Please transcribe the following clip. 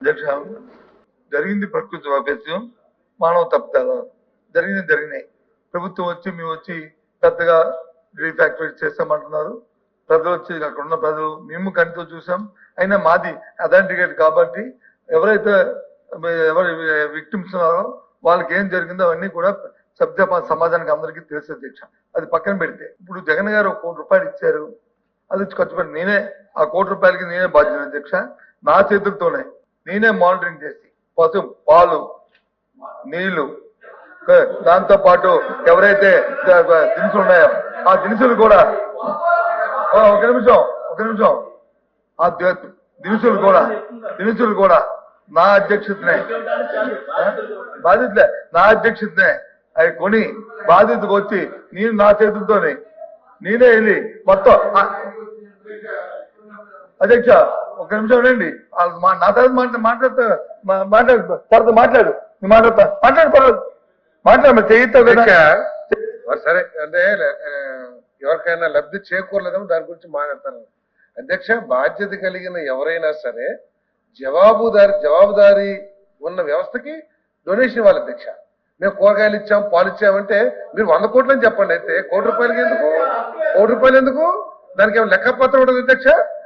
అధ్యక్ష జరిగింది ప్రకృతి వైపరీత్యం మానవ తప్పిదాలు జరిగినాయి. ప్రభుత్వం వచ్చి మేము వచ్చి పెద్దగా రీఫ్యాక్టరీ చేస్తామంటున్నారు. ప్రజలు వచ్చి అక్కడ ఉన్న ప్రజలు మేము కంటితో చూసాం. అయినా మాది అథెంటికేట్ కాబట్టి ఎవరైతే ఎవరు విక్టిమ్స్ ఉన్నారో వాళ్ళకి ఏం జరిగిందో అవన్నీ కూడా సభ్య సమాజానికి అందరికీ తెలుసు అధ్యక్ష. అది పక్కన పెడితే ఇప్పుడు జగన్ గారు 1 కోటి రూపాయలు ఇచ్చారు. అది ఖర్చు పెట్టి నేనే ఆ 1 కోటి రూపాయలకి నేనే బాధ్యత అధ్యక్ష. నా చేతులతోనే నేనే మానిటరింగ్ చేసి పాలు నీళ్లు దాంతో పాటు ఎవరైతే దినుసులు ఉన్నాయో ఆ దినుసులు కూడా ఒక నిమిషం ఆ దినుసులు కూడా నా అధ్యక్షతనే బాధ్యతలే నా అధ్యక్షతనే అవి కొని బాధ్యతకు వచ్చి నేను నా చేతులతోనే నేనే వెళ్ళి మొత్తం అధ్యక్ష ఒక నిమిషం ఉండండి. నా తర్వాత మాట్లాడు మరి చేయిస్తావు కదా. సరే అంటే ఎవరికైనా లబ్ధి చేకూరలేదని దాని గురించి మాట్లాడతాను. అధ్యక్ష, బాధ్యత కలిగిన ఎవరైనా సరే జవాబుదారీ ఉన్న వ్యవస్థకి డొనేషన్ ఇవ్వాలి అధ్యక్ష. మేము కూరగాయలు ఇచ్చాం, పాలు ఇచ్చామంటే మీరు 100 కోట్లు అని చెప్పండి. అయితే 1 కోటి రూపాయలకి ఎందుకు? 1 కోటి రూపాయలు ఎందుకు? దానికి ఏమైనా లెక్కపత్రం ఉండదు అధ్యక్ష.